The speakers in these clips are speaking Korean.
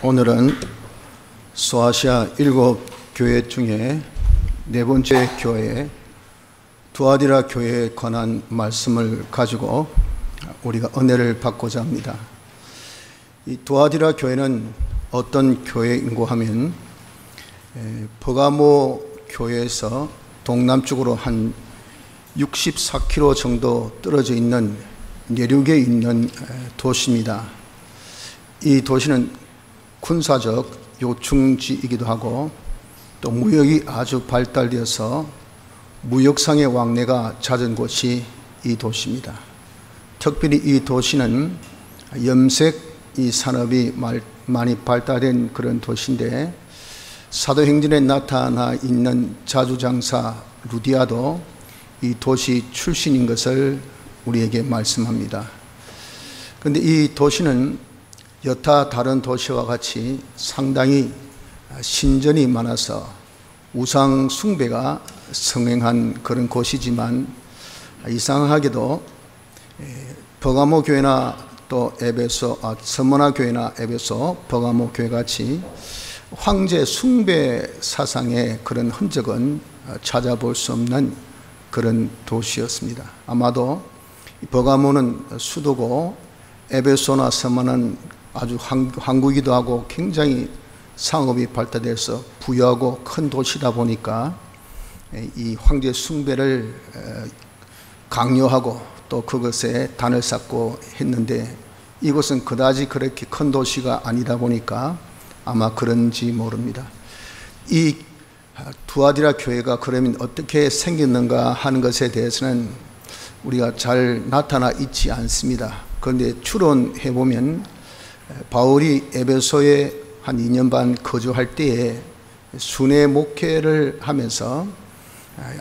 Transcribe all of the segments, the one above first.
오늘은 소아시아 7교회 중에 네 번째 교회 두아디라 교회에 관한 말씀을 가지고 우리가 은혜를 받고자 합니다. 이 두아디라 교회는 어떤 교회인고 하면 버가모 교회에서 동남쪽으로 한 64km 정도 떨어져 있는 내륙에 있는 도시입니다. 이 도시는 군사적 요충지이기도 하고 또 무역이 아주 발달되어서 무역상의 왕래가 잦은 곳이 이 도시입니다. 특별히 이 도시는 염색 이 산업이 많이 발달된 그런 도시인데 사도행전에 나타나 있는 자주장사 루디아도 이 도시 출신인 것을 우리에게 말씀합니다. 그런데 이 도시는 여타 다른 도시와 같이 상당히 신전이 많아서 우상 숭배가 성행한 그런 곳이지만 이상하게도 버가모 교회나 또 서머나 교회나 에베소, 버가모 교회 같이 황제 숭배 사상의 그런 흔적은 찾아볼 수 없는 그런 도시였습니다. 아마도 버가모는 수도고 에베소나 서머는 아주 항구이기도 하고 굉장히 상업이 발달돼서 부유하고 큰 도시다 보니까 이 황제 숭배를 강요하고 또 그것에 단을 쌓고 했는데 이곳은 그다지 그렇게 큰 도시가 아니다 보니까 아마 그런지 모릅니다. 이 두아디라 교회가 그러면 어떻게 생겼는가 하는 것에 대해서는 우리가 잘 나타나 있지 않습니다. 그런데 추론해보면 바울이 에베소에 한 2년 반 거주할 때에 순회 목회를 하면서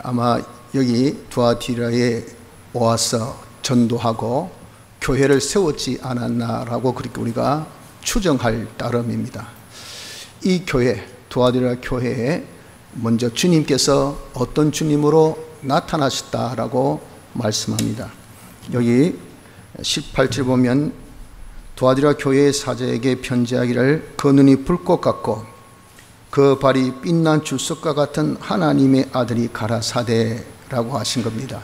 아마 여기 두아디라에 와서 전도하고 교회를 세웠지 않았나라고 그렇게 우리가 추정할 따름입니다. 이 교회, 두아디라 교회에 먼저 주님께서 어떤 주님으로 나타나셨다라고 말씀합니다. 여기 18절 보면 두아디라 교회의 사자에게 편지하기를 그 눈이 불꽃 같고 그 발이 빛난 주석과 같은 하나님의 아들이 가라사대라고 하신 겁니다.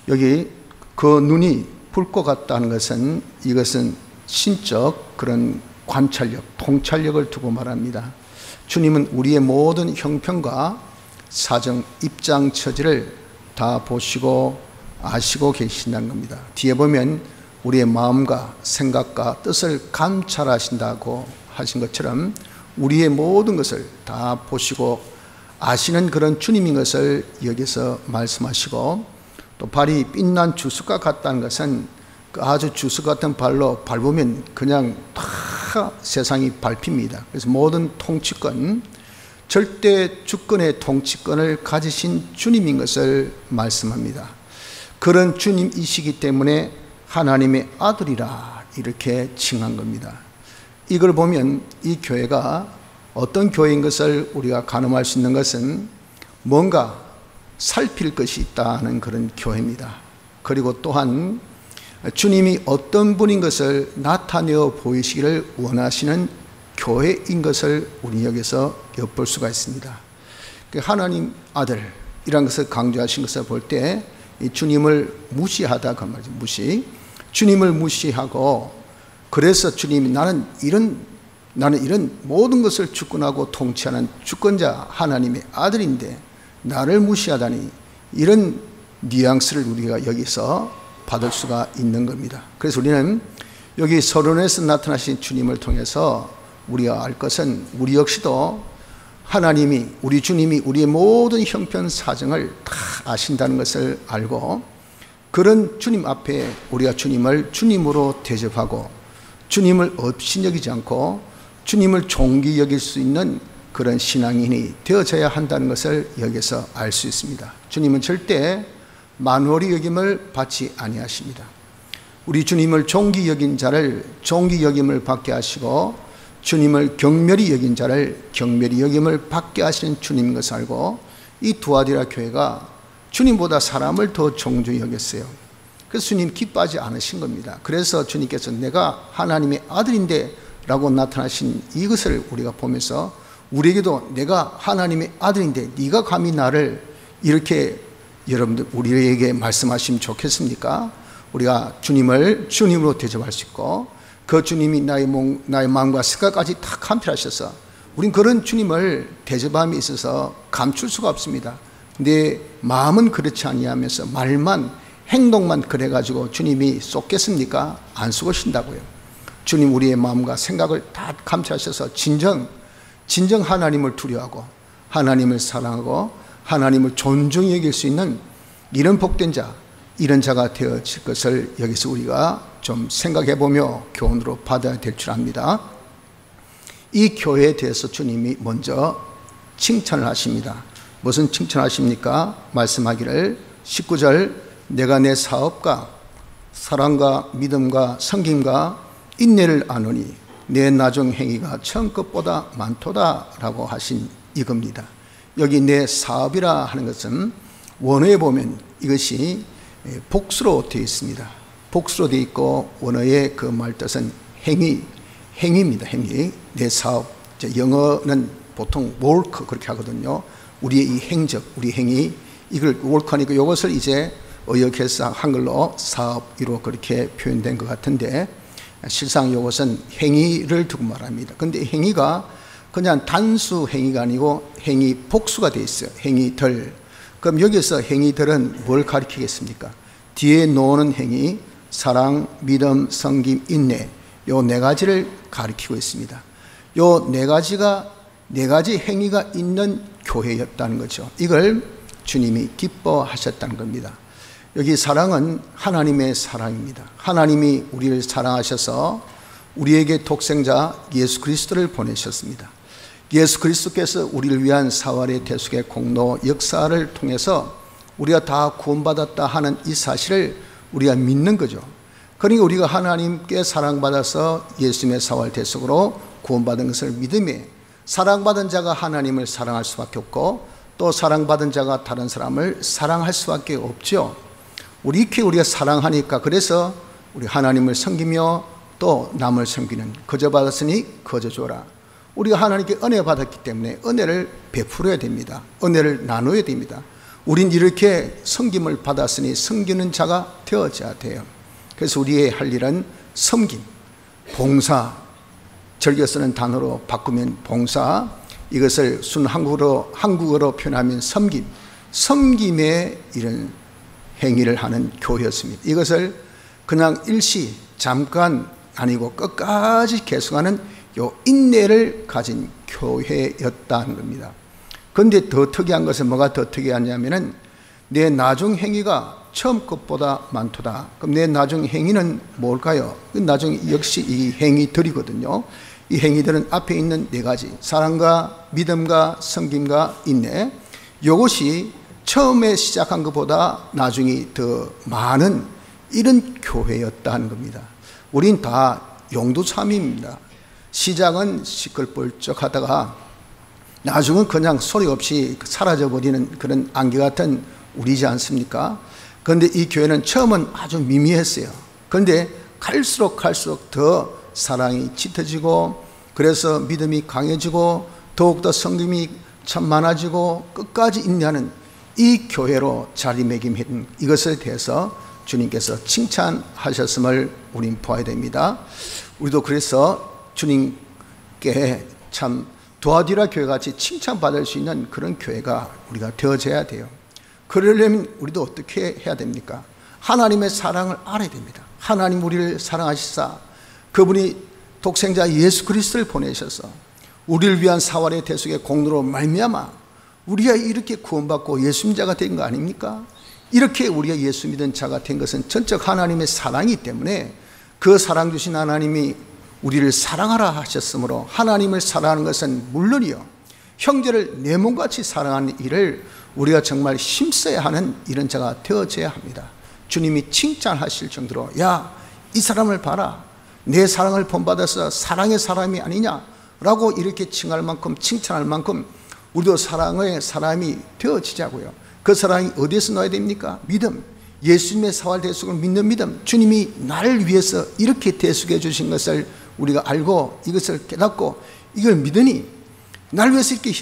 여기 그 눈이 불꽃 같다는 것은 이것은 신적 그런 관찰력, 통찰력을 두고 말합니다. 주님은 우리의 모든 형편과 사정, 입장, 처지를 다 보시고 아시고 계신다는 겁니다. 뒤에 보면 우리의 마음과 생각과 뜻을 감찰하신다고 하신 것처럼 우리의 모든 것을 다 보시고 아시는 그런 주님인 것을 여기서 말씀하시고 또 발이 빛난 주석과 같다는 것은 아주 주석 같은 발로 밟으면 그냥 다 세상이 밟힙니다. 그래서 모든 통치권, 절대 주권의 통치권을 가지신 주님인 것을 말씀합니다. 그런 주님이시기 때문에 하나님의 아들이라 이렇게 칭한 겁니다. 이걸 보면 이 교회가 어떤 교회인 것을 우리가 가늠할 수 있는 것은 뭔가 살필 것이 있다는 그런 교회입니다. 그리고 또한 주님이 어떤 분인 것을 나타내어 보이시기를 원하시는 교회인 것을 우리 여기서 엿볼 수가 있습니다. 하나님 아들이라는 것을 강조하신 것을 볼 때 주님을 무시하다 그 말이죠. 무시. 주님을 무시하고 그래서 주님이 나는 이런 모든 것을 주권하고 통치하는 주권자 하나님의 아들인데 나를 무시하다니 이런 뉘앙스를 우리가 여기서 받을 수가 있는 겁니다. 그래서 우리는 여기 서론에서 나타나신 주님을 통해서 우리가 알 것은 우리 역시도 하나님이 우리 주님이 우리의 모든 형편 사정을 다 아신다는 것을 알고 그런 주님 앞에 우리가 주님을 주님으로 대접하고 주님을 업신여기지 않고 주님을 존귀 여길 수 있는 그런 신앙인이 되어져야 한다는 것을 여기서 알 수 있습니다. 주님은 절대 만홀히 여김을 받지 아니하십니다. 우리 주님을 존귀 여긴 자를 존귀 여김을 받게 하시고 주님을 경멸히 여긴 자를 경멸히 여김을 받게 하시는 주님인 것을 알고 이 두아디라 교회가 주님보다 사람을 더 존중히 여겼어요. 그래서 주님 기뻐하지 않으신 겁니다. 그래서 주님께서 내가 하나님의 아들인데 라고 나타나신 이것을 우리가 보면서 우리에게도 내가 하나님의 아들인데 네가 감히 나를 이렇게 여러분들 우리에게 말씀하시면 좋겠습니까? 우리가 주님을 주님으로 대접할 수 있고 그 주님이 나의 마음과 생각까지 다 감별하셔서 우린 그런 주님을 대접함에 있어서 감출 수가 없습니다. 내 마음은 그렇지 아니하면서 말만 행동만 그래가지고 주님이 쏟겠습니까? 안 쏟으신다고요. 주님 우리의 마음과 생각을 다 감찰하셔서 진정 하나님을 두려워하고 하나님을 사랑하고 하나님을 존중히 여길 수 있는 이런 복된 자, 이런 자가 되어질 것을 여기서 우리가 좀 생각해보며 교훈으로 받아야 될 줄 압니다. 이 교회에 대해서 주님이 먼저 칭찬을 하십니다. 무슨 칭찬하십니까? 말씀하기를 19절 내가 내 사업과 사랑과 믿음과 섬김과 인내를 아노니 내 나중 행위가 처음 것보다 많도다 라고 하신 이겁니다. 여기 내 사업이라 하는 것은 원어에 보면 이것이 복수로 되어 있습니다. 복수로 되어 있고 원어의 그 말뜻은 행위입니다. 행위. 내 사업. 영어는 보통 work 그렇게 하거든요. 우리의 이 행적, 우리 행위 이걸 work하니까 이것을 이제 의역해서 한글로 사업으로 그렇게 표현된 것 같은데 실상 이것은 행위를 두고 말합니다. 그런데 행위가 그냥 단수 행위가 아니고 행위 복수가 되어 있어요. 행위들. 그럼 여기서 행위들은 뭘 가리키겠습니까? 뒤에 놓는 행위, 사랑, 믿음, 섬김, 인내 요 네 가지를 가리키고 있습니다. 요 네 가지 행위가 있는 교회였다는 거죠. 이걸 주님이 기뻐하셨다는 겁니다. 여기 사랑은 하나님의 사랑입니다. 하나님이 우리를 사랑하셔서 우리에게 독생자 예수 그리스도를 보내셨습니다. 예수 그리스도께서 우리를 위한 사활의 대속의 공로 역사를 통해서 우리가 다 구원받았다 하는 이 사실을 우리가 믿는 거죠. 그러니까 우리가 하나님께 사랑받아서 예수님의 사활 대속으로 구원받은 것을 믿음에 사랑받은 자가 하나님을 사랑할 수밖에 없고 또 사랑받은 자가 다른 사람을 사랑할 수밖에 없죠. 우리가 사랑하니까 그래서 우리 하나님을 섬기며 또 남을 섬기는 거저 받았으니 거저 줘라. 우리가 하나님께 은혜 받았기 때문에 은혜를 베풀어야 됩니다. 은혜를 나눠야 됩니다. 우린 이렇게 섬김을 받았으니 섬기는 자가 되어져야 돼요. 그래서 우리의 할 일은 섬김, 봉사, 즐겨 쓰는 단어로 바꾸면 봉사, 이것을 순 한국어로 표현하면 섬김, 섬김의 이런 행위를 하는 교회였습니다. 이것을 그냥 일시 잠깐 아니고 끝까지 계속하는 요 인내를 가진 교회였다는 겁니다. 그런데 더 특이한 것은 뭐가 더 특이하냐면은 내 나중 행위가 처음 것보다 많도다. 그럼 내 나중 행위는 뭘까요? 나중 역시 이 행위들이거든요. 이 행위들은 앞에 있는 네 가지 사랑과 믿음과 섬김과 인내, 이것이 처음에 시작한 것보다 나중에 더 많은 이런 교회였다는 겁니다. 우린 다 용두삼입니다. 시작은 시끌벌쩍 하다가 나중은 그냥 소리 없이 사라져버리는 그런 안개 같은 우리지 않습니까? 그런데 이 교회는 처음은 아주 미미했어요. 그런데 갈수록 더 사랑이 짙어지고 그래서 믿음이 강해지고 더욱더 성김이 참 많아지고 끝까지 인내하는 이 교회로 자리매김한 이것에 대해서 주님께서 칭찬하셨음을 우린 보아야 됩니다. 우리도 그래서 주님께 참 두아디라 교회같이 칭찬받을 수 있는 그런 교회가 우리가 되어져야 돼요. 그러려면 우리도 어떻게 해야 됩니까? 하나님의 사랑을 알아야 됩니다. 하나님 우리를 사랑하시사 그분이 독생자 예수 그리스도를 보내셔서 우리를 위한 사활의 대속의 공로로 말미암아 우리가 이렇게 구원받고 예수 믿는 자가 된 거 아닙니까? 이렇게 우리가 예수 믿은 자가 된 것은 전적 하나님의 사랑이기 때문에 그 사랑 주신 하나님이 우리를 사랑하라 하셨으므로 하나님을 사랑하는 것은 물론이요 형제를 내 몸같이 사랑하는 일을 우리가 정말 힘써야 하는 이런 자가 되어져야 합니다. 주님이 칭찬하실 정도로 야, 이 사람을 봐라. 내 사랑을 본받아서 사랑의 사람이 아니냐라고 이렇게 칭할 만큼 칭찬할 만큼 우리도 사랑의 사람이 되어지자고요. 그 사랑이 어디에서 나야 됩니까? 믿음, 예수님의 사활 대속을 믿는 믿음, 주님이 나를 위해서 이렇게 대속해 주신 것을 우리가 알고 이것을 깨닫고 이걸 믿으니 날 위해서 이렇게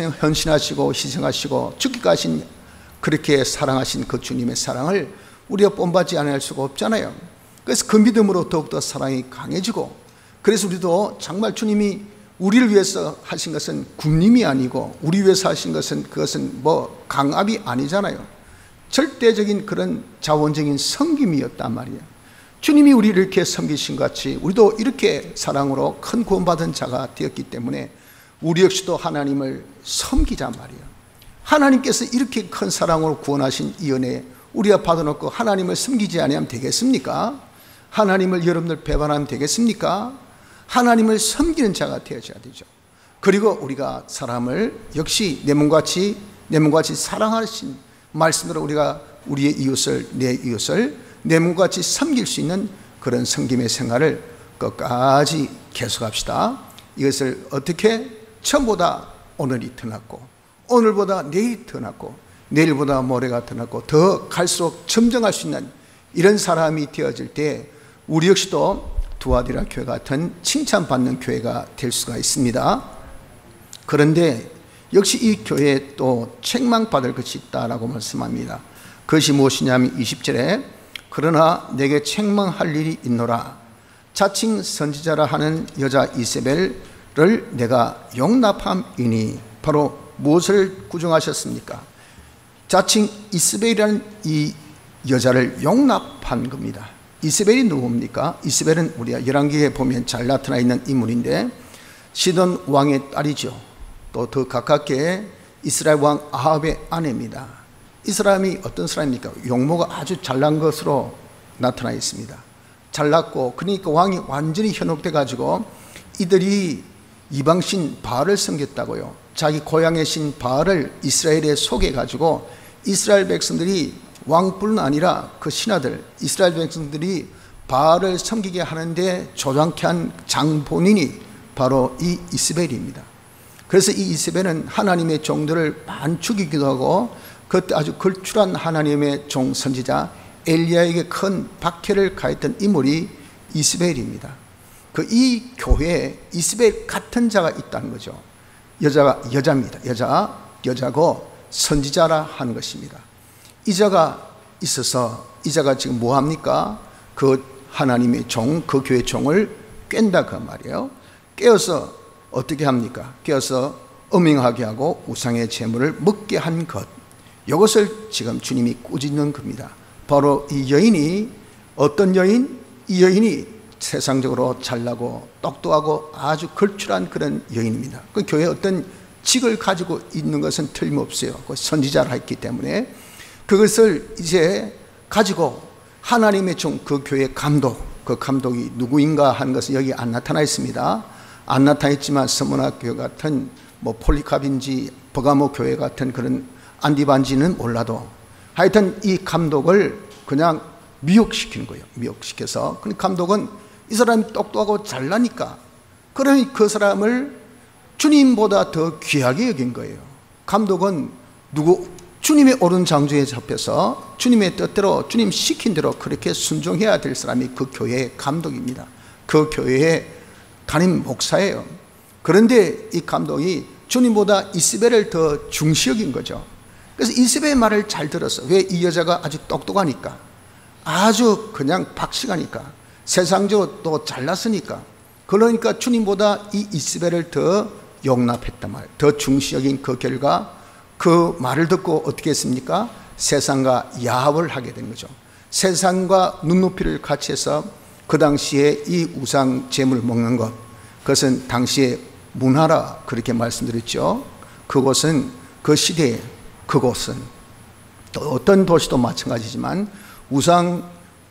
헌신하시고 희생하시고 죽기까지 하신, 그렇게 사랑하신 그 주님의 사랑을 우리가 본받지 않을 수가 없잖아요. 그래서 그 믿음으로 더욱더 사랑이 강해지고, 그래서 우리도 정말 주님이 우리를 위해서 하신 것은 군림이 아니고 우리 위해서 하신 것은 그것은 뭐 강압이 아니잖아요. 절대적인 그런 자원적인 섬김이었단 말이에요. 주님이 우리를 이렇게 섬기신 같이 우리도 이렇게 사랑으로 큰 구원받은 자가 되었기 때문에 우리 역시도 하나님을 섬기자 말이에요. 하나님께서 이렇게 큰 사랑으로 구원하신 이 은혜 우리가 받아놓고 하나님을 섬기지 아니하면 되겠습니까? 하나님을 여러분들 배반하면 되겠습니까? 하나님을 섬기는 자가 되어져야 되죠. 그리고 우리가 사람을 역시 내 몸같이 사랑하신 말씀으로 우리가 우리의 이웃을, 내 이웃을 내 몸같이 섬길 수 있는 그런 섬김의 생활을 끝까지 계속합시다. 이것을 어떻게? 처음보다 오늘이 더 낫고, 오늘보다 내일이 더 낫고, 내일보다 모레가 더 낫고, 더 갈수록 점정할 수 있는 이런 사람이 되어질 때 우리 역시도 두아디라 교회 같은 칭찬받는 교회가 될 수가 있습니다. 그런데 역시 이 교회에 또 책망받을 것이 있다라고 말씀합니다. 그것이 무엇이냐면 20절에 그러나 내게 책망할 일이 있노라. 자칭 선지자라 하는 여자 이세벨을 내가 용납함이니. 바로 무엇을 구정하셨습니까? 자칭 이세벨이라는 이 여자를 용납한 겁니다. 이세벨이 누굽니까? 이세벨은 우리가 열왕기에 보면 잘 나타나 있는 인물인데 시돈 왕의 딸이죠. 또 더 가깝게 이스라엘 왕 아합의 아내입니다. 이 사람이 어떤 사람입니까? 용모가 아주 잘난 것으로 나타나 있습니다. 잘났고, 그러니까 왕이 완전히 현혹돼 가지고 이들이 이방신 바알을 섬겼다고요. 자기 고향의 신 바알을 이스라엘에 속여 가지고 이스라엘 백성들이, 왕뿐 아니라 그 신하들, 이스라엘 백성들이 바알을 섬기게 하는데 조장케 한 장본인이 바로 이 이세벨입니다. 그래서 이 이세벨은 하나님의 종들을 많이 죽이기도 하고 그때 아주 걸출한 하나님의 종 선지자 엘리야에게 큰 박해를 가했던 인물이 이세벨입니다. 그 이 교회에 이세벨 같은 자가 있다는 거죠. 여자입니다. 여자고 선지자라 하는 것입니다. 이 자가 있어서 이 자가 지금 뭐 합니까? 그 하나님의 종, 그 교회 종을 깬다 그 말이에요. 깨어서 어떻게 합니까? 깨어서 음행하게 하고 우상의 제물을 먹게 한 것, 이것을 지금 주님이 꾸짖는 겁니다. 바로 이 여인이 어떤 여인? 이 여인이 세상적으로 잘나고 똑똑하고 아주 걸출한 그런 여인입니다. 그 교회에 어떤 직을 가지고 있는 것은 틀림없어요. 그 선지자를 했기 때문에 그것을 이제 가지고 하나님의 종, 그 교회의 감독, 그 감독이 누구인가 하는 것은 여기 안 나타나 있습니다. 안 나타나 있지만 서문화 교회 같은 뭐 폴리캅인지 버가모 교회 같은 그런 안디반지는 몰라도 하여튼 이 감독을 그냥 미혹시키는 거예요. 미혹시켜서. 그 감독은 이 사람이 똑똑하고 잘나니까 그러니 그 사람을 주님보다 더 귀하게 여긴 거예요. 감독은 주님의 옳은 장소에 잡혀서 주님의 뜻대로, 주님 시킨 대로 그렇게 순종해야 될 사람이 그 교회의 감독입니다. 그 교회의 담임 목사예요. 그런데 이 감독이 주님보다 이세벨을 더 중시 여긴 거죠. 그래서 이세벨의 말을 잘 들었어. 왜? 이 여자가 아주 똑똑하니까, 아주 그냥 박식하니까, 세상적으로 또 잘났으니까. 그러니까 주님보다 이 이세벨을 더 용납했단 말이에요. 더 중시 여긴 그 결과 그 말을 듣고 어떻게 했습니까? 세상과 야합을 하게 된 거죠. 세상과 눈높이를 같이 해서 그 당시에 이 우상 제물 먹는 것, 그것은 당시의 문화라 그렇게 말씀드렸죠. 그곳은, 그 시대에 그곳은 또 어떤 도시도 마찬가지지만 우상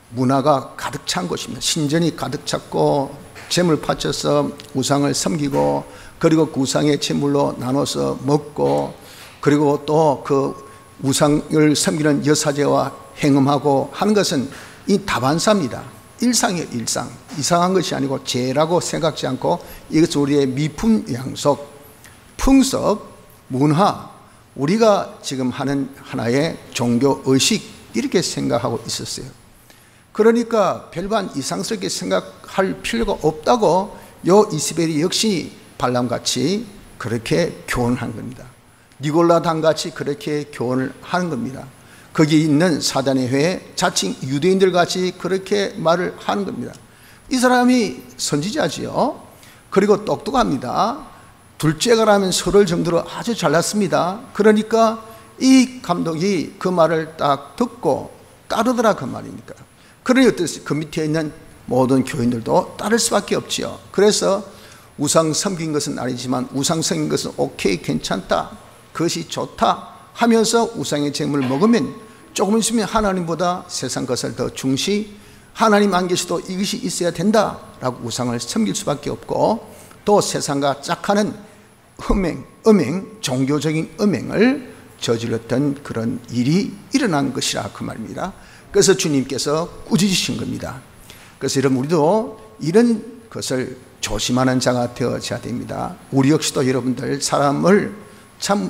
문화가 가득 찬 곳입니다. 신전이 가득 찼고 제물 바쳐서 우상을 섬기고, 그리고 그 우상의 제물로 나눠서 먹고, 그리고 또 그 우상을 섬기는 여사제와 행음하고 하는 것은 이 다반사입니다. 일상이에요. 일상. 이상한 것이 아니고 죄라고 생각지 않고 이것은 우리의 미품, 양속, 풍습, 문화, 우리가 지금 하는 하나의 종교 의식, 이렇게 생각하고 있었어요. 그러니까 별반 이상스럽게 생각할 필요가 없다고 요 이세벨이 역시 발람같이 그렇게 교훈한 겁니다. 니골라당같이 그렇게 교훈을 하는 겁니다. 거기 있는 사단의 회에 자칭 유대인들같이 그렇게 말을 하는 겁니다. 이 사람이 선지자지요. 그리고 똑똑합니다. 둘째가라면 서로를 정도로 아주 잘났습니다. 그러니까 이 감독이 그 말을 딱 듣고 따르더라 그 말이니까. 그러니 어떻습니까? 그 밑에 있는 모든 교인들도 따를 수밖에 없지요. 그래서 우상 섬긴 것은 아니지만 우상 섬긴 것은 오케이 괜찮다, 그것이 좋다 하면서 우상의 제물을 먹으면 조금 있으면 하나님보다 세상 것을 더 중시, 하나님 안 계셔도 이것이 있어야 된다라고 우상을 섬길 수밖에 없고, 또 세상과 짝하는 음행, 종교적인 음행을 저질렀던 그런 일이 일어난 것이라 그 말입니다. 그래서 주님께서 꾸짖으신 겁니다. 그래서 여러분, 우리도 이런 것을 조심하는 자가 되어져야 됩니다. 우리 역시도 여러분들 사람을 참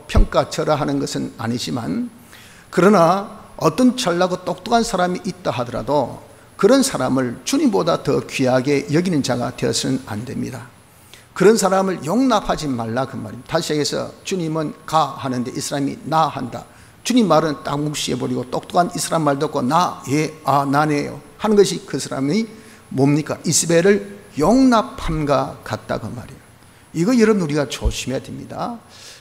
평가절하하는 것은 아니지만, 그러나 어떤 잘나고 똑똑한 사람이 있다 하더라도 그런 사람을 주님보다 더 귀하게 여기는 자가 되어서는 안 됩니다. 그런 사람을 용납하지 말라 그 말입니다. 다시 얘기해서 주님은 가 하는데 이 사람이 나 한다. 주님 말은 딱 무시해버리고 똑똑한 이 사람 말 듣고 나, 예, 아, 나네요 하는 것이 그 사람이 뭡니까? 이스벨을 용납함과 같다 그 말이에요. 이거 여러분 우리가 조심해야 됩니다.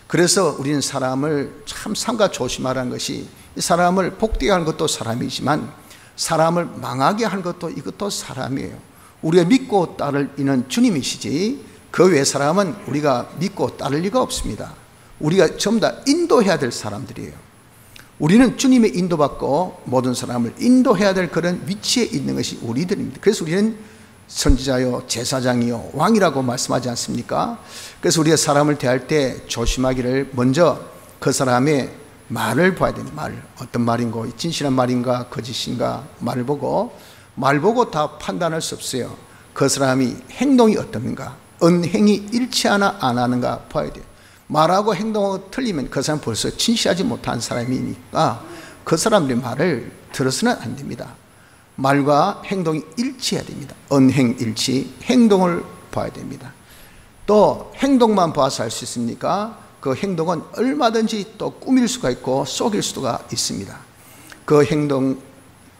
그래서 우리는 사람을 참 삼가 조심하라는 것이, 이 사람을 복되게 하는 것도 사람이지만 사람을 망하게 하는 것도 이것도 사람이에요. 우리가 믿고 따를 이는 주님이시지 그 외 사람은 우리가 믿고 따를 리가 없습니다. 우리가 전부 다 인도해야 될 사람들이에요. 우리는 주님의 인도받고 모든 사람을 인도해야 될 그런 위치에 있는 것이 우리들입니다. 그래서 우리는 선지자요, 제사장이요, 왕이라고 말씀하지 않습니까? 그래서 우리가 사람을 대할 때 조심하기를, 먼저 그 사람의 말을 봐야 됩니다. 말, 어떤 말인고, 진실한 말인가 거짓인가 말을 보고, 말 보고 다 판단할 수 없어요. 그 사람이 행동이 어떤가, 언행이 일치하나 안 하는가 봐야 돼요. 말하고 행동하고 틀리면 그 사람 벌써 진실하지 못한 사람이니까 그 사람들의 말을 들어서는 안 됩니다. 말과 행동이 일치해야 됩니다. 언행 일치, 행동을 봐야 됩니다. 또 행동만 봐서 알 수 있습니까? 그 행동은 얼마든지 또 꾸밀 수가 있고 속일 수가 있습니다. 그 행동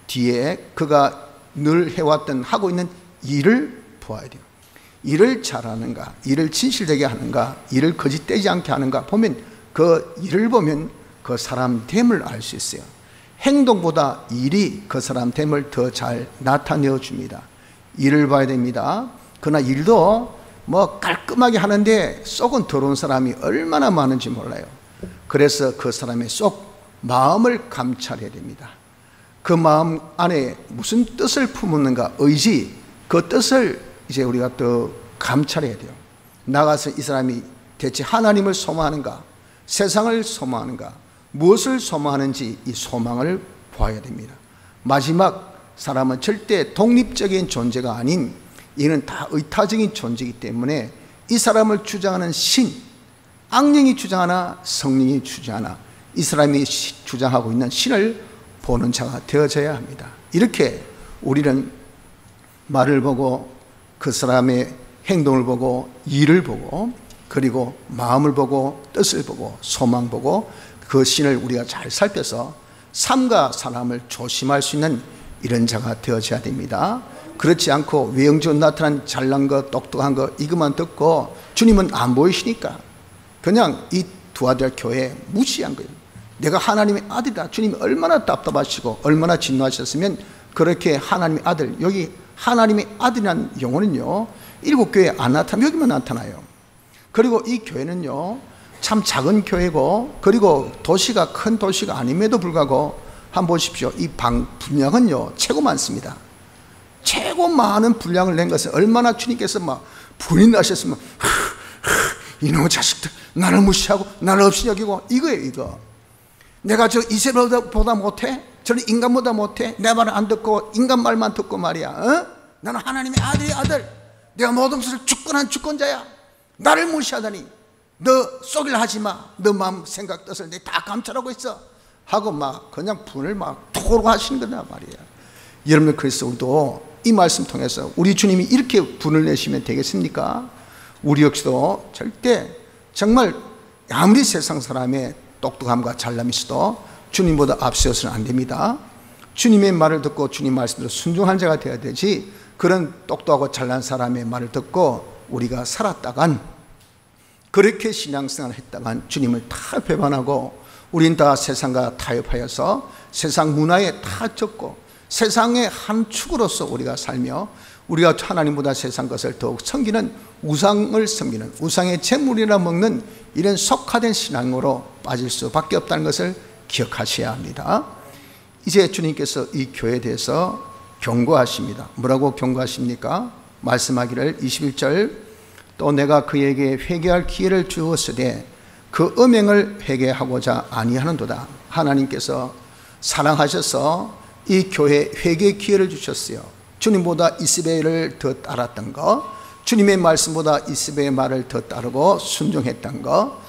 뒤에 그가 늘 해왔던 하고 있는 일을 보아야 돼요. 일을 잘하는가, 일을 진실되게 하는가, 일을 거짓되지 않게 하는가 보면, 그 일을 보면 그 사람 됨을 알 수 있어요. 행동보다 일이 그 사람 됨을 더 잘 나타내어 줍니다. 일을 봐야 됩니다. 그러나 일도 깔끔하게 하는데 속은 더러운 사람이 얼마나 많은지 몰라요. 그래서 그 사람의 속 마음을 감찰해야 됩니다. 그 마음 안에 무슨 뜻을 품었는가, 의지, 그 뜻을 이제 우리가 또 감찰해야 돼요. 나가서 이 사람이 대체 하나님을 소망하는가, 세상을 소망하는가, 무엇을 소망하는지 이 소망을 봐야 됩니다. 마지막, 사람은 절대 독립적인 존재가 아닌, 이는 다 의타적인 존재이기 때문에 이 사람을 주장하는 신, 악령이 주장하나 성령이 주장하나 이 사람이 주장하고 있는 신을 보는 자가 되어져야 합니다. 이렇게 우리는 말을 보고 그 사람의 행동을 보고 일을 보고 그리고 마음을 보고 뜻을 보고 소망 보고 그 신을 우리가 잘 살펴서 삶과 사람을 조심할 수 있는 이런 자가 되어져야 됩니다. 그렇지 않고 외형적으로 나타난 잘난 것, 똑똑한 것 이것만 듣고 주님은 안 보이시니까 그냥 이 두아디라 교회에 무시한 거예요. 내가 하나님의 아들이다. 주님이 얼마나 답답하시고 얼마나 진노하셨으면 그렇게 하나님의 아들, 여기 하나님의 아들이라는 용어는요 7교회에 안 나타나면 여기만 나타나요. 그리고 이 교회는요 참 작은 교회고 그리고 도시가 큰 도시가 아님에도 불구하고 한번 보십시오. 이 분량은요 최고 많습니다. 최고 많은 분량을 낸 것은 얼마나 주님께서 막 분이 나셨으면 이놈의 자식들 나를 무시하고 나를 없이 여기고 이거예요. 이거 내가 저 이세벨보다 못해? 저는 인간보다 못해? 내 말을 안 듣고 인간 말만 듣고 말이야. 어? 나는 하나님의 아들이 아들, 내가 모든 것을 주권한 주권자야. 나를 무시하다니 너 쏘기를 하지마. 너 마음 생각 뜻을 내가 다 감찰하고 있어 하고 막 그냥 분을 막 토로 하시는 거다 말이야. 여러분들, 그래서 우리도 이 말씀 통해서 우리 주님이 이렇게 분을 내시면 되겠습니까? 우리 역시도 절대 정말 아무리 세상 사람의 똑똑함과 잘남이 있어도 주님보다 앞세워서는 안 됩니다. 주님의 말을 듣고 주님 말씀대로 순종한 자가 되어야 되지, 그런 똑똑하고 잘난 사람의 말을 듣고 우리가 살았다간, 그렇게 신앙생활을 했다간 주님을 다 배반하고 우린 다 세상과 타협하여서 세상 문화에 다 젖고 세상의 한 축으로서 우리가 살며, 우리가 하나님보다 세상 것을 더욱 섬기는, 우상을 섬기는, 우상의 제물이나 먹는 이런 속화된 신앙으로 빠질 수밖에 없다는 것을 기억하셔야 합니다. 이제 주님께서 이 교회에 대해서 경고하십니다. 뭐라고 경고하십니까? 말씀하기를 21절, 또 내가 그에게 회개할 기회를 주었으되 그 음행을 회개하고자 아니하는도다. 하나님께서 사랑하셔서 이 교회에 회개의 기회를 주셨어요. 주님보다 이스라엘을 더 따랐던 거, 주님의 말씀보다 이스라엘의 말을 더 따르고 순종했던 거,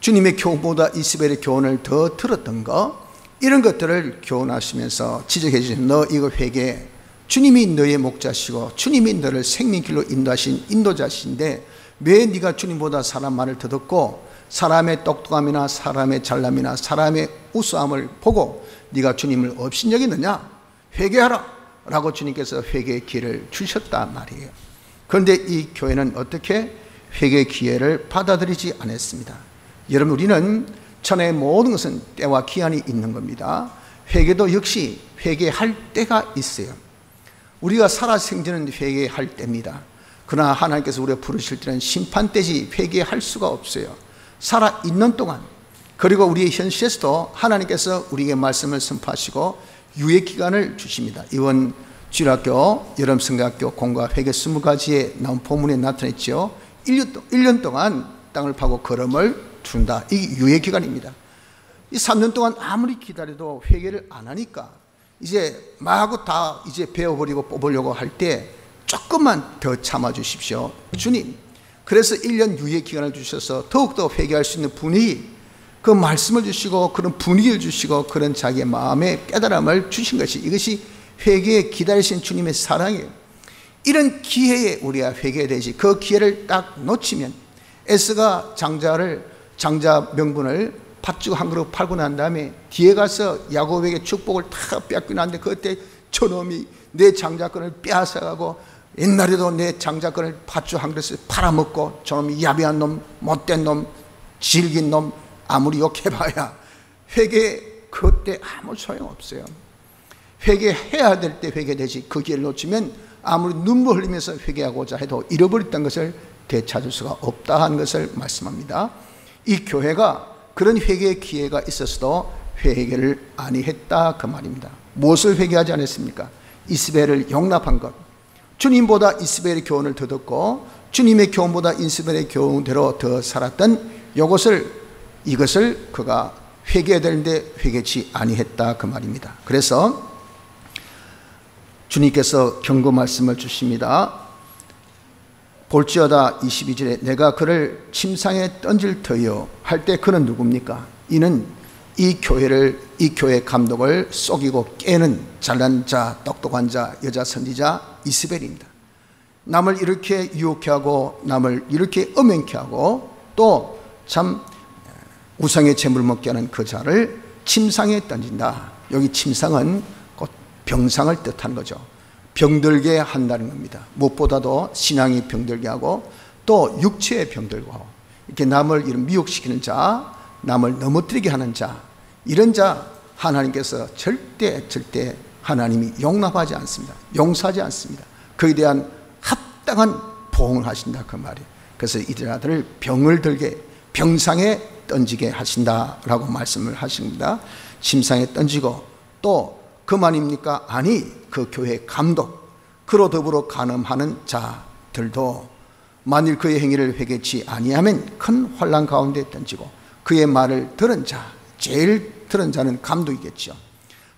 주님의 교훈보다 이스라엘의 교훈을 더 들었던 거, 이런 것들을 교훈하시면서 지적해 주신, 너 이거 회개해. 주님이 너의 목자시고 주님이 너를 생명길로 인도하신 인도자신데 왜 네가 주님보다 사람 말을 더 듣고 사람의 똑똑함이나 사람의 잘남이나 사람의 우수함을 보고 네가 주님을 업신여기느냐? 회개하라 라고 주님께서 회개의 기회를 주셨단 말이에요. 그런데 이 교회는 어떻게 회개의 기회를 받아들이지 않았습니다. 여러분, 우리는 천하의 모든 것은 때와 기한이 있는 겁니다. 회개도 역시 회개할 때가 있어요. 우리가 살아생전은 회개할 때입니다. 그러나 하나님께서 우리가 부르실 때는 심판때지 회개할 수가 없어요. 살아있는 동안, 그리고 우리의 현실에서도 하나님께서 우리에게 말씀을 선포하시고 유예기간을 주십니다. 이번 주일학교 여름성경학교 공과 회개 20가지에 나온 본문에 나타냈죠. 1년 동안 땅을 파고 걸음을 준다. 이게 유예기간입니다. 이 3년 동안 아무리 기다려도 회개를 안 하니까 이제 마구 다 이제 배워버리고 뽑으려고 할 때 조금만 더 참아주십시오, 주님. 그래서 1년 유예기간을 주셔서 더욱더 회개할 수 있는 분위기, 그 말씀을 주시고 그런 분위기를 주시고 그런 자기의 마음의 깨달음을 주신 것이, 이것이 회개에 기다리신 주님의 사랑이에요. 이런 기회에 우리가 회개되지, 그 기회를 딱 놓치면, 에스가 장자 명분을 팥죽 한 그릇 팔고 난 다음에 뒤에 가서 야곱에게 축복을 다 뺏기고 났는데, 그때 저놈이 내 장자권을 빼앗아가고 옛날에도 내 장자권을 팥죽 한 그릇을 팔아먹고, 저놈이 야비한 놈, 못된 놈, 질긴 놈, 아무리 욕해봐야 회개 그때 아무 소용없어요. 회개해야 될 때 회개되지, 그 기회를 놓치면 아무리 눈물 흘리면서 회개하고자 해도 잃어버렸던 것을 되찾을 수가 없다 하는 것을 말씀합니다. 이 교회가 그런 회개의 기회가 있었어도 회개를 아니했다 그 말입니다. 무엇을 회개하지 않았습니까? 이스라엘을 용납한 것, 주님보다 이스라엘의 교훈을 더 듣고 주님의 교훈보다 이스라엘의 교훈대로 더 살았던 이것을 그가 회개해야 되는데 회개치 아니했다 그 말입니다. 그래서 주님께서 경고 말씀을 주십니다. 볼지어다 22절에 내가 그를 침상에 던질 터이요 할 때 그는 누굽니까? 이는 이 교회 감독을 속이고 깨는 잘난 자, 똑똑한 자, 여자 선지자 이스벨입니다. 남을 이렇게 유혹해 하고 남을 이렇게 엄연케 하고 또 참 우상의 재물 먹게 하는 그 자를 침상에 던진다. 여기 침상은 곧 병상을 뜻하는 거죠. 병들게 한다는 겁니다. 무엇보다도 신앙이 병들게 하고 또 육체에 병들고 하고, 이렇게 남을 이런 미혹시키는 자, 남을 넘어뜨리게 하는 자, 이런 자 하나님께서 절대 하나님이 용납하지 않습니다. 용서하지 않습니다. 그에 대한 합당한 보응을 하신다 그 말이에요. 그래서 이들 아들을 병을 들게 병상에 던지게 하신다라고 말씀을 하십니다. 침상에 던지고 또 그만입니까? 아니, 그 교회 감독, 그로 더불어 간음하는 자들도 만일 그의 행위를 회개치 아니하면 큰 환난 가운데 던지고, 그의 말을 들은 자, 제일 들은 자는 감독이겠죠.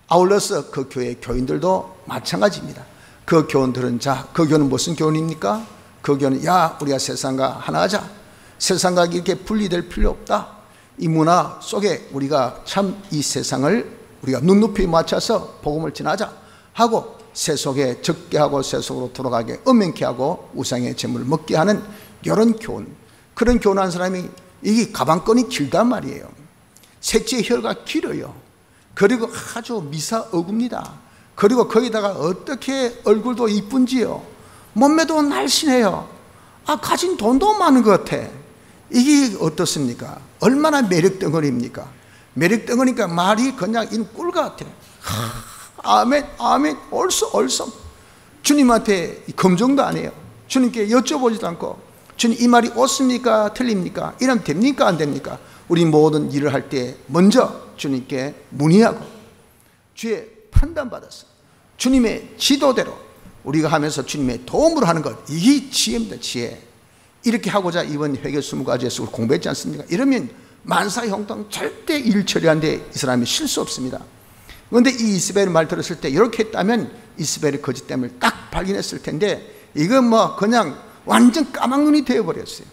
아울러서 그 교회 교인들도 마찬가지입니다. 그 교훈 들은 자, 그 교훈은 무슨 교훈입니까? 그 교훈은 우리가 세상과 하나 하자, 세상과 이렇게 분리될 필요 없다, 이 문화 속에 우리가 참 이 세상을 우리가 눈높이 맞춰서 복음을 전하자 하고 세속에 적게 하고 세속으로 돌아가게 엄연케 하고 우상의 재물을 먹게 하는 이런 교훈, 그런 교훈한 사람이 이게 가방끈이 길단 말이에요. 셋째 혀가 길어요. 그리고 아주 미사어구입니다. 그리고 거기다가 어떻게 얼굴도 이쁜지요. 몸매도 날씬해요. 가진 돈도 많은 것 같아. 이게 어떻습니까? 얼마나 매력덩어리입니까? 매력덩어리니까 말이 그냥 꿀 같아. 아멘, 아멘, 얼쑤. 주님한테 검증도 안 해요. 주님께 여쭤보지도 않고, 주님 이 말이 옳습니까? 틀립니까? 이러면 됩니까? 안 됩니까? 우리 모든 일을 할 때 먼저 주님께 문의하고 주의 판단받아서 주님의 지도대로 우리가 하면서 주님의 도움으로 하는 것, 이게 지혜입니다. 지혜. 이렇게 하고자 이번 회개 20가지에서 공부했지 않습니까? 이러면 만사형통 절대 일 처리하는데 이 사람이 실수 없습니다. 그런데 이 이스벨 말 들었을 때 이렇게 했다면 이스벨의 거짓됨을 딱 발견했을 텐데, 이건 뭐 그냥 완전 까막눈이 되어버렸어요.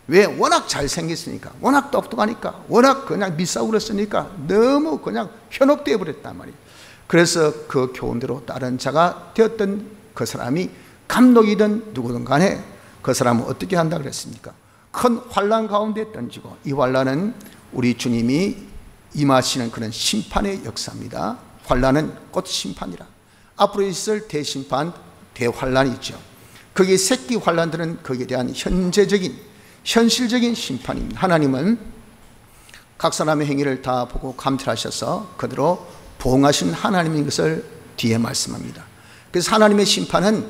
왜? 워낙 잘생겼으니까, 워낙 똑똑하니까, 워낙 그냥 미싸구렸으니까 너무 그냥 현혹되어 버렸단 말이에요. 그래서 그 교훈대로 다른 자가 되었던 그 사람이 감독이든 누구든 간에 그 사람은 어떻게 한다 그랬습니까? 큰 환난 가운데 던지고, 이 환난은 우리 주님이 임하시는 그런 심판의 역사입니다. 환난은 곧 심판이라. 앞으로 있을 대심판, 대환난이 있죠. 거기에 새끼 환난들은 거기에 대한 현실적인 심판입니다. 하나님은 각 사람의 행위를 다 보고 감찰하셔서 그대로 보응하신 하나님인 것을 뒤에 말씀합니다. 그래서 하나님의 심판은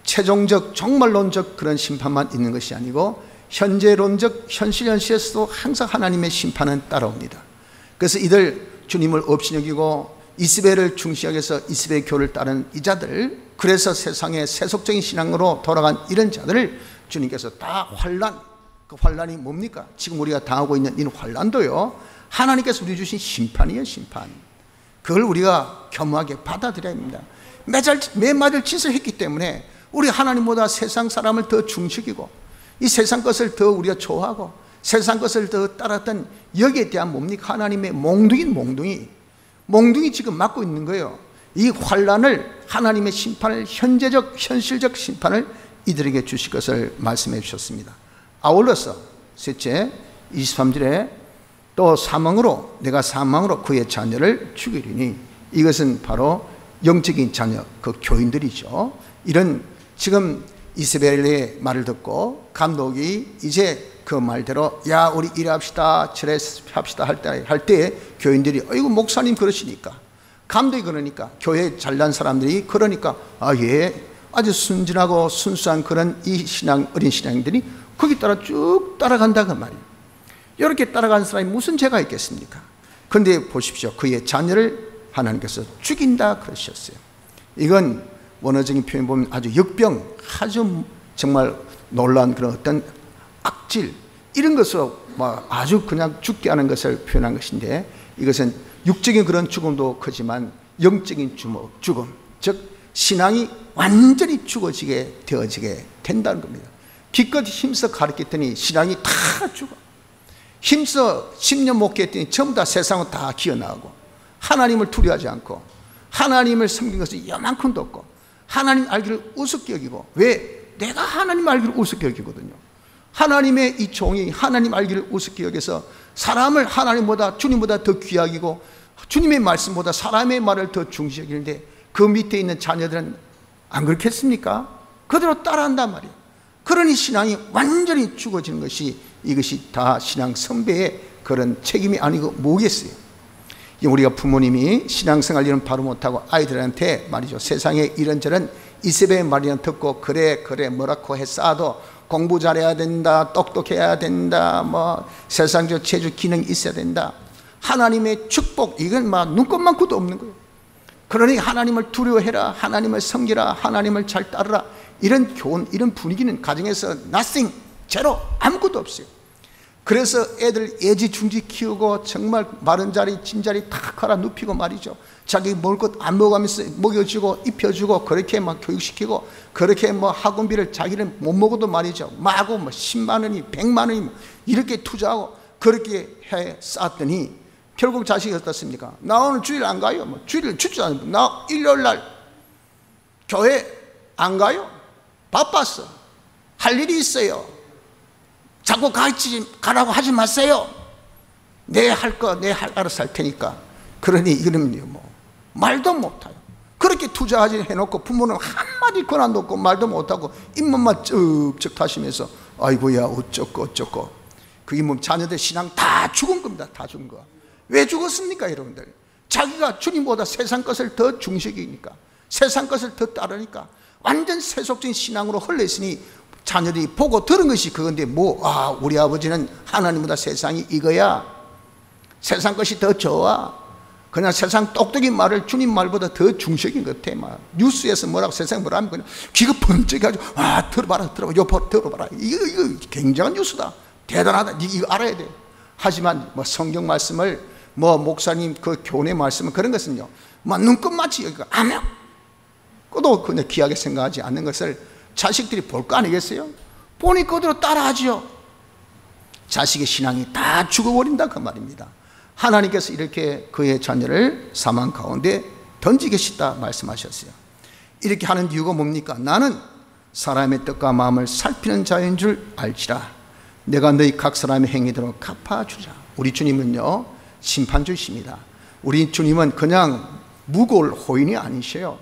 최종적, 정말론적 그런 심판만 있는 것이 아니고 현재론적, 현실에서도 항상 하나님의 심판은 따라옵니다. 그래서 이들 주님을 업신여기고 이스벨을 중시하기 위해서 이스벨 교를 따른 이 자들, 그래서 세상의 세속적인 신앙으로 돌아간 이런 자들을 주님께서 다 환난, 그 환난이 뭡니까? 지금 우리가 당하고 있는 이 환난도요, 하나님께서 우리 주신 심판이에요. 심판. 그걸 우리가 겸허하게 받아들여야 합니다. 매맞을 짓을 했기 때문에 우리 하나님보다 세상 사람을 더 중시키고 이 세상 것을 더 우리가 좋아하고 세상 것을 더 따랐던 여기에 대한 뭡니까? 하나님의 몽둥이 지금 맞고 있는 거예요. 이 환난을, 하나님의 심판을, 현실적 심판을 이들에게 주실 것을 말씀해 주셨습니다. 아울러서 셋째 23절에 또 내가 사망으로 그의 자녀를 죽이리니, 이것은 바로 영적인 자녀, 그 교인들이죠. 이런 지금 이스벨의 말을 듣고 감독이 이제 그 말대로 야 우리 일합시다 저래합시다 할 때 교인들이 이거 목사님 그러시니까, 감독이 그러니까, 교회 잘난 사람들이 그러니까 예 아주 순진하고 순수한 그런 이 신앙, 어린 신앙들이 거기 따라 쭉 따라간다 그 말이에요. 이렇게 따라가는 사람이 무슨 죄가 있겠습니까? 그런데 보십시오, 그의 자녀를 하나님께서 죽인다 그러셨어요. 이건 원어적인 표현 보면 아주 역병, 아주 정말 놀라운 그런 어떤 악질, 이런 것으로 아주 그냥 죽게 하는 것을 표현한 것인데, 이것은 육적인 그런 죽음도 크지만 영적인 죽음, 즉 신앙이 완전히 죽어지게 되어지게 된다는 겁니다. 기껏 힘써 가르쳤더니 신앙이 다 죽어. 힘써 10년 목회했더니 전부 다 세상은 다 기어나가고, 하나님을 두려워하지 않고 하나님을 섬긴 것이 요만큼도 없고 하나님 알기를 우습게 여기고, 왜? 내가 하나님 알기를 우습게 여기거든요. 하나님의 이 종이 하나님 알기를 우습게 여겨서 사람을 하나님보다, 주님보다 더 귀하기고 주님의 말씀보다 사람의 말을 더 중시 여기는데, 그 밑에 있는 자녀들은 안 그렇겠습니까? 그대로 따라한단 말이에요. 그러니 신앙이 완전히 죽어지는 것이, 이것이 다 신앙 선배의 그런 책임이 아니고 뭐겠어요? 우리가 부모님이 신앙생활 일은 바로 못하고 아이들한테 말이죠, 세상에 이런저런 이세벨의 말이나 듣고 그래 뭐라고 했어도 공부 잘해야 된다, 똑똑해야 된다, 뭐 세상적 체주 기능이 있어야 된다, 하나님의 축복, 이건 눈꼽만큼도 없는 거예요. 그러니 하나님을 두려워해라, 하나님을 섬기라, 하나님을 잘 따르라, 이런 교훈, 이런 분위기는 가정에서 nothing, 제로, 아무것도 없어요. 그래서 애들 애지중지 키우고 정말 마른 자리 진자리 다 갈아 눕히고 말이죠, 자기 먹을 것 안 먹으면서 먹여주고 입혀주고 그렇게 교육시키고, 그렇게 학원비를 자기는 못 먹어도 말이죠, 마구 10만 원이 100만 원이 이렇게 투자하고 그렇게 해 쌓았더니 결국 자식이 어떻습니까? 나 오늘 주일 안 가요. 주일 출장, 나 일요일 날 교회 안 가요? 바빴어. 할 일이 있어요. 자꾸 같이 가라고 하지 마세요. 내 할 거 알아서 할 테니까. 그러니 이거는 뭐 말도 못해요. 그렇게 투자하지 해놓고 부모는 한마디 권한도 없고 말도 못하고 입만만 쩍쩍 타시면서 아이고야 어쩌고 그게 뭐 자녀들 신앙 다 죽은 겁니다. 다 죽은 거. 왜 죽었습니까 여러분들? 자기가 주님보다 세상 것을 더 중시하니까, 세상 것을 더 따르니까 완전 세속적인 신앙으로 흘러있으니 자녀들이 보고 들은 것이 그건데 우리 아버지는 하나님보다 세상이 이거야, 세상 것이 더 좋아, 그냥 세상 똑똑이 말을 주님 말보다 더 중시하는 것 같아. 막 뉴스에서 뭐라고 세상 뭐라 하면 그냥 귀가 번쩍해가지고 들어봐라 여보 들어봐라, 이거 굉장한 뉴스다, 대단하다, 이거 알아야 돼. 하지만 뭐 성경 말씀을 뭐 목사님 그 교훈의 말씀은 그런 것은요 뭐 눈끝마치 여기가 아무것도 그냥 귀하게 생각하지 않는 것을 자식들이 볼 거 아니겠어요? 보니 그대로 따라하지요. 자식의 신앙이 다 죽어버린다 그 말입니다. 하나님께서 이렇게 그의 자녀를 사망 가운데 던지겠다 말씀하셨어요. 이렇게 하는 이유가 뭡니까? 나는 사람의 뜻과 마음을 살피는 자인 줄 알지라. 내가 너희 각 사람의 행위대로 갚아주자. 우리 주님은요 심판주이십니다. 우리 주님은 그냥 무고할 호인이 아니셔요.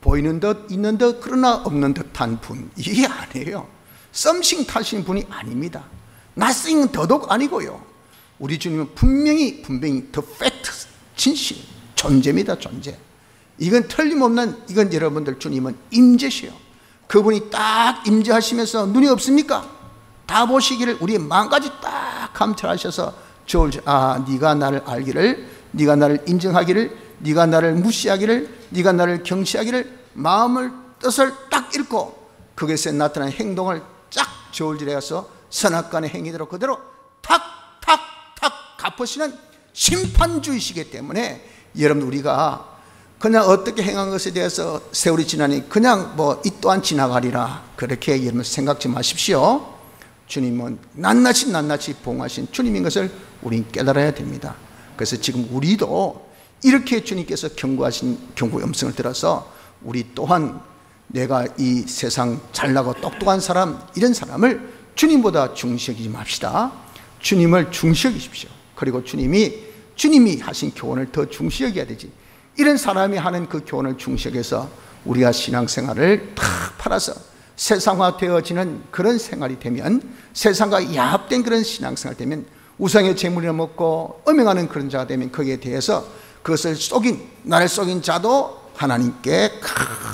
보이는 듯 있는 듯 그러나 없는 듯한 분, 이게 아니에요. 썸씽 타신 분이 아닙니다. nothing 더더욱 아니고요. 우리 주님은 분명히 the fact, 진실, 존재입니다. 존재. 이건 틀림없는, 이건 여러분들 주님은 임재시요. 그분이 딱 임재하시면서 눈이 없습니까? 다 보시기를 우리의 마음까지 딱 감찰하셔서 네가 나를 알기를, 네가 나를 인정하기를, 네가 나를 무시하기를, 네가 나를 경시하기를, 마음을 뜻을 딱 읽고 그것에 나타난 행동을 쫙 저울질해서 선악간의 행위대로 그대로 탁탁탁 갚으시는 심판주이시기 때문에 여러분 우리가 그냥 어떻게 행한 것에 대해서 세월이 지나니 그냥 뭐 이 또한 지나가리라 그렇게 여러분 생각지 마십시오. 주님은 낱낱이 봉하신 주님인 것을 우리는 깨달아야 됩니다. 그래서 지금 우리도 이렇게 주님께서 경고하신 경고의 음성을 들어서 우리 또한 내가 이 세상 잘나고 똑똑한 사람, 이런 사람을 주님보다 중시하지 맙시다. 주님을 중시하십시오. 그리고 주님이 하신 교훈을 더 중시해야 되지. 이런 사람이 하는 그 교훈을 중시해서 우리가 신앙생활을 탁 팔아서 세상화되어지는 그런 생활이 되면, 세상과 야합된 그런 신앙생활이 되면, 우상의 재물이나 먹고 음행하는 그런 자가 되면 거기에 대해서 그것을 나를 속인 자도 하나님께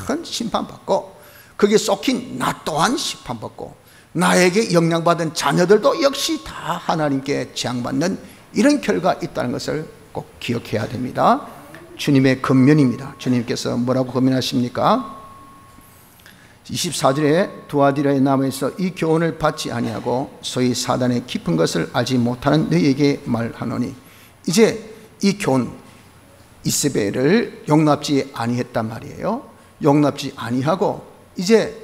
큰 심판받고, 거기에 속힌 나 또한 심판받고, 나에게 영향받은 자녀들도 역시 다 하나님께 재앙받는 이런 결과가 있다는 것을 꼭 기억해야 됩니다. 주님의 권면입니다. 주님께서 뭐라고 권면하십니까? 24절에 두아디라에 남아있어 이 교훈을 받지 아니하고 소위 사단의 깊은 것을 알지 못하는 너희에게 말하노니, 이제 이 교훈 이세벨을 용납지 아니했단 말이에요. 용납지 아니하고 이제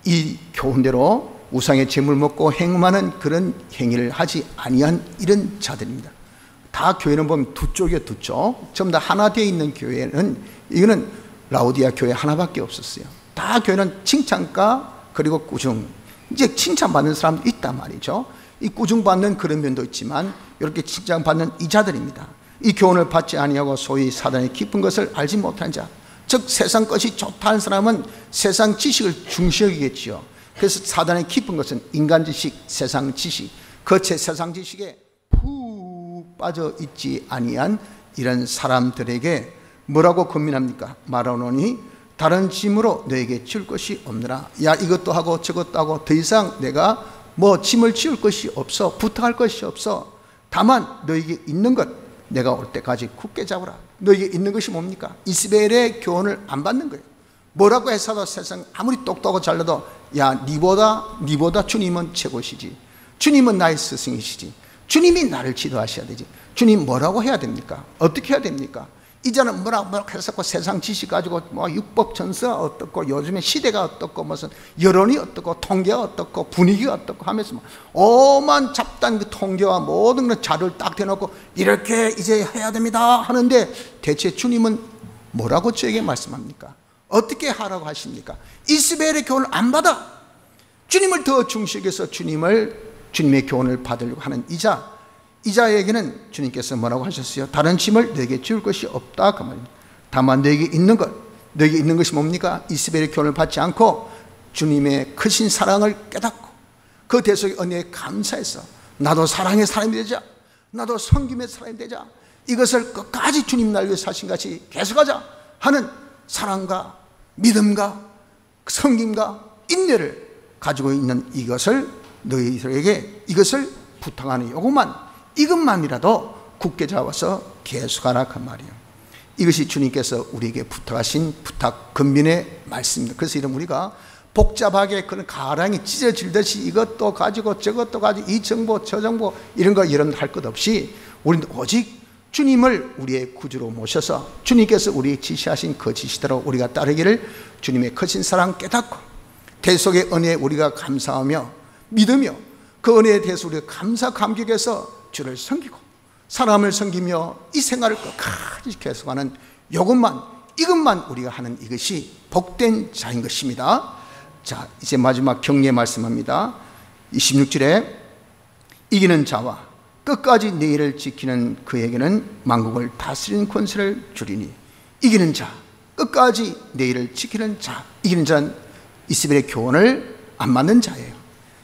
이 교훈대로 우상의 재물 먹고 행음하는 그런 행위를 하지 아니한 이런 자들입니다. 다 교회는 보면 두 쪽이요, 두 쪽. 전부 다 하나 되어 있는 교회는, 이거는 라오디아 교회 하나밖에 없었어요. 다 교회는 칭찬가 그리고 꾸중, 이제 칭찬받는 사람도 있단 말이죠. 이 꾸중받는 그런 면도 있지만 이렇게 칭찬받는 이 자들입니다. 이 교훈을 받지 아니하고 소위 사단의 깊은 것을 알지 못하는 자, 즉 세상 것이 좋다는 사람은 세상 지식을 중시하겠지요. 그래서 사단의 깊은 것은 인간 지식, 세상 지식, 거체 세상 지식에 푹 빠져 있지 아니한 이런 사람들에게 뭐라고 권면합니까? 말하노니 다른 짐으로 너에게 줄 것이 없느라. 야, 이것도 하고 저것도 하고 더 이상 내가 뭐 짐을 지울 것이 없어, 부탁할 것이 없어. 다만 너에게 있는 것 내가 올 때까지 굳게 잡으라. 너에게 있는 것이 뭡니까? 이스라엘의 교훈을 안 받는 거예요. 뭐라고 해서도 세상 아무리 똑똑하고 잘나도 야, 니보다 주님은 최고시지, 주님은 나의 스승이시지, 주님이 나를 지도하셔야 되지. 주님 뭐라고 해야 됩니까? 어떻게 해야 됩니까? 이제는 뭐라고 해서 세상 지식 가지고 뭐 율법 전서가 어떻고 요즘에 시대가 어떻고 무슨 여론이 어떻고 통계가 어떻고 분위기가 어떻고 하면서 뭐 오만 잡단 그 통계와 모든 그 자료를 딱 대놓고 이렇게 이제 해야 됩니다 하는데 대체 주님은 뭐라고 저에게 말씀합니까? 어떻게 하라고 하십니까? 이스벨의 교훈을 안 받아. 주님을 더 중시하기 위해서 주님의 교훈을 받으려고 하는 이자에게는 주님께서 뭐라고 하셨어요? 다른 짐을 너에게 지울 것이 없다 그 말입니다. 다만 너에게 있는 것이 뭡니까? 이스벨의 교훈을 받지 않고 주님의 크신 사랑을 깨닫고 그 대속의 은혜에 감사해서 나도 사랑의 사람이 되자, 나도 섬김의 사람이 되자, 이것을 끝까지 주님 날 위해 사신 같이 계속하자 하는 사랑과 믿음과 섬김과 인내를 가지고 있는 이것을 너희들에게 이것을 부탁하는 이것만이라도 굳게 잡아서 계속하라 그 말이에요. 이것이 주님께서 우리에게 부탁하신 부탁 근면의 말씀입니다. 그래서 이런 우리가 복잡하게 그런 가랑이 찢어질듯이 이것도 가지고 저것도 가지고 이 정보 저 정보 이런 거 할 것 없이 우리는 오직 주님을 우리의 구주로 모셔서 주님께서 우리 지시하신 그 지시대로 우리가 따르기를 주님의 크신 사랑 깨닫고 대속의 은혜에 우리가 감사하며 믿으며 그 은혜에 대해서 우리가 감격해서 주를 섬기고 사람을 섬기며 이 생활을 끝까지 계속하는 이것만 우리가 하는 이것이 복된 자인 것입니다. 자, 이제 마지막 격려 말씀합니다. 26절에 이기는 자와 끝까지 내 일을 지키는 그에게는 만국을 다스리는 권세를 주리니. 이기는 자, 끝까지 내 일을 지키는 자. 이기는 자는 이스벨의 교훈을 안 맞는 자예요.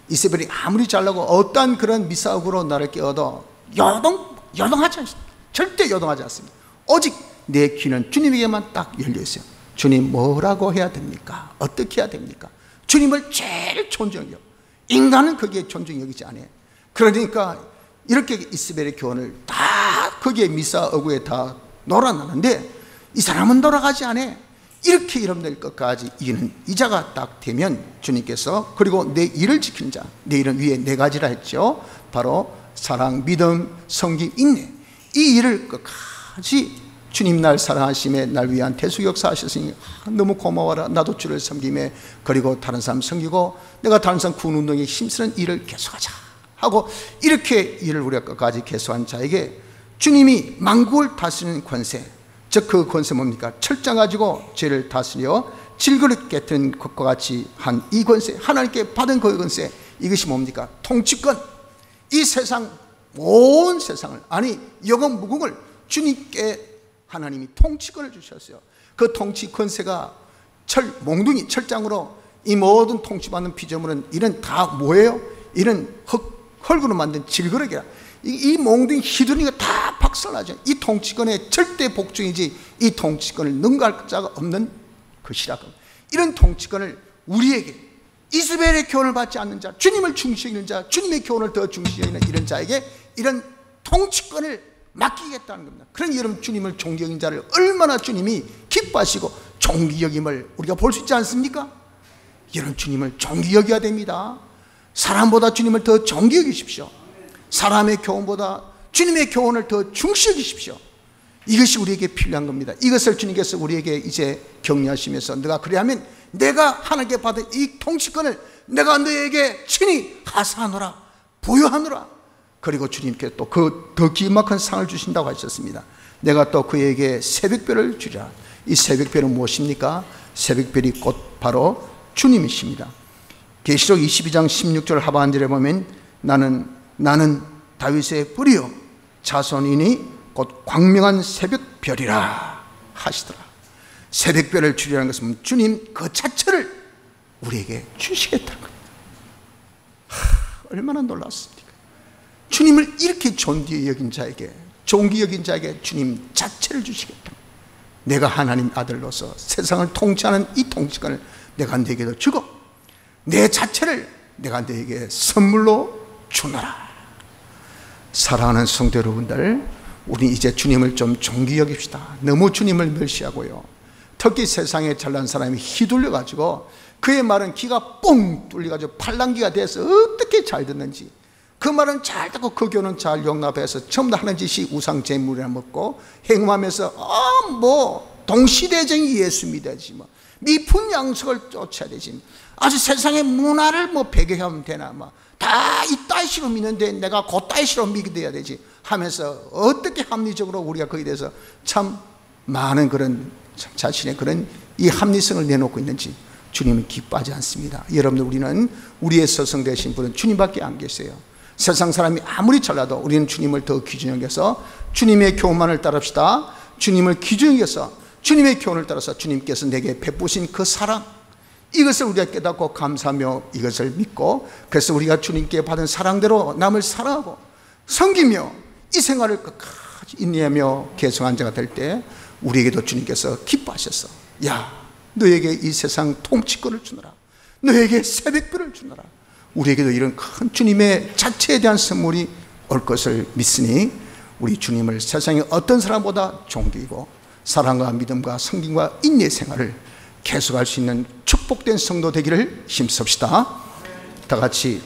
이스벨이 아무리 잘나고 어떤 그런 미사옥으로 나를 깨워도 요동하지 않습니다. 절대 요동하지 않습니다. 오직 내 귀는 주님에게만 딱 열려 있어요. 주님 뭐라고 해야 됩니까? 어떻게 해야 됩니까? 주님을 제일 존중해요. 인간은 거기에 존중 여기지 않아요. 그러니까 이렇게 이스벨의 교훈을 다 거기에 미사어구에 다 놀아나는데 이 사람은 돌아가지 않아. 이렇게 여러분들 끝까지 이기는 이자가 딱 되면 주님께서 그리고 내 일을 지키는 자, 내 일은 위에 네 가지라 했죠. 바로 사랑, 믿음, 섬김, 인내. 이 일을 끝까지 주님 날 사랑하심에 날 위한 대속 역사 하셨으니 너무 고마워라. 나도 주를 섬김에 그리고 다른 사람 섬기고 내가 다른 사람 구원 운동에 힘쓰는 일을 계속하자 하고 이렇게 일을 우리가 끝까지 계속한 자에게 주님이 만국을 다스리는 권세, 즉 그 권세 뭡니까? 철장 가지고 죄를 다스려 질그릇 깨뜨린 것과 같이 한 이 권세, 하나님께 받은 그 권세, 이것이 뭡니까? 통치권. 이 세상 온 세상을, 아니 영원 무궁을 주님께 하나님이 통치권을 주셨어요. 그 통치 권세가 몽둥이 철장으로 이 모든 통치받는 피조물은 이런 다 뭐예요? 이런 흙으로 만든 질그릇이야. 이 몽둥이 휘두르니까 다 박살나죠. 이 통치권의 절대 복종이지 이 통치권을 능가할 자가 없는 것이라고. 이런 통치권을 우리에게 이스벨의 교훈을 받지 않는 자, 주님을 중시하는 자, 주님의 교훈을 더 중시하는 이런 자에게 이런 통치권을 맡기겠다는 겁니다. 그러니 여러분 주님을 존경하는 자를 얼마나 주님이 기뻐하시고 존귀 여김을 우리가 볼 수 있지 않습니까? 여러분 주님을 존귀 여겨야 됩니다. 사람보다 주님을 더 존귀 여기십시오. 사람의 교훈보다 주님의 교훈을 더 중시 여기십시오. 이것이 우리에게 필요한 겁니다. 이것을 주님께서 우리에게 이제 격려하시면서 너가 그래야면 내가 하나님께 받은 이 통치권을 내가 너에게 친히 하사하노라, 부여하노라. 그리고 주님께 또 그 더 기막한 상을 주신다고 하셨습니다. 내가 또 그에게 새벽별을 주리라. 이 새벽별은 무엇입니까? 새벽별이 곧 바로 주님이십니다. 계시록 22장 16절 하반절에 보면 나는 다윗의 뿌리요 자손이니 곧 광명한 새벽별이라 하시더라. 새벽별을 주리라는 것은 주님 그 자체를 우리에게 주시겠다는 겁니다. 얼마나 놀랐습니까? 주님을 이렇게 존귀 여긴 자에게, 존귀 여긴 자에게 주님 자체를 주시겠다. 내가 하나님 아들로서 세상을 통치하는 이 통치권을 내가 너에게도 주고 내 자체를 내가 너에게 선물로 주노라. 사랑하는 성도 여러분들, 우리 이제 주님을 좀 존귀 여깁시다. 너무 주님을 멸시하고요. 특히 세상에 잘난 사람이 휘둘려 가지고 그의 말은 귀가 뻥 뚫려 가지고 팔랑귀가 돼서 어떻게 잘 듣는지, 그 말은 잘 듣고 그 교훈은 잘 용납해서 전부 다 하는 짓이 우상 제물이나 먹고 행음하면서 동시대적인 예수 믿어야지, 미품 양식을 쫓아야 되지, 아주 세상의 문화를 배교하면 되나, 다 이따위로 믿는데 내가 그따위로 믿어야 되지 하면서 어떻게 합리적으로 우리가 거기에 대해서 참 많은 그런 자신의 그런 이 합리성을 내놓고 있는지 주님은 기뻐하지 않습니다. 여러분들, 우리는 우리의 서성 되신 분은 주님밖에 안 계세요. 세상 사람이 아무리 잘나도 우리는 주님을 더 기준 여겨서 주님의 교훈만을 따릅시다. 주님을 기준 여겨서 주님의 교훈을 따라서 주님께서 내게 베푸신 그 사랑, 이것을 우리가 깨닫고 감사하며 이것을 믿고, 그래서 우리가 주님께 받은 사랑대로 남을 사랑하고 섬기며 이 생활을 끝까지 인내하며 계속한 자가 될 때 우리에게도 주님께서 기뻐하셔서, 야, 너에게 이 세상 통치권을 주노라, 너에게 새벽별을 주노라, 우리에게도 이런 큰 주님의 자체에 대한 선물이 올 것을 믿으니 우리 주님을 세상의 어떤 사람보다 존귀고 사랑과 믿음과 성김과 인내 생활을 계속할 수 있는 축복된 성도 되기를 힘씁시다. 다 같이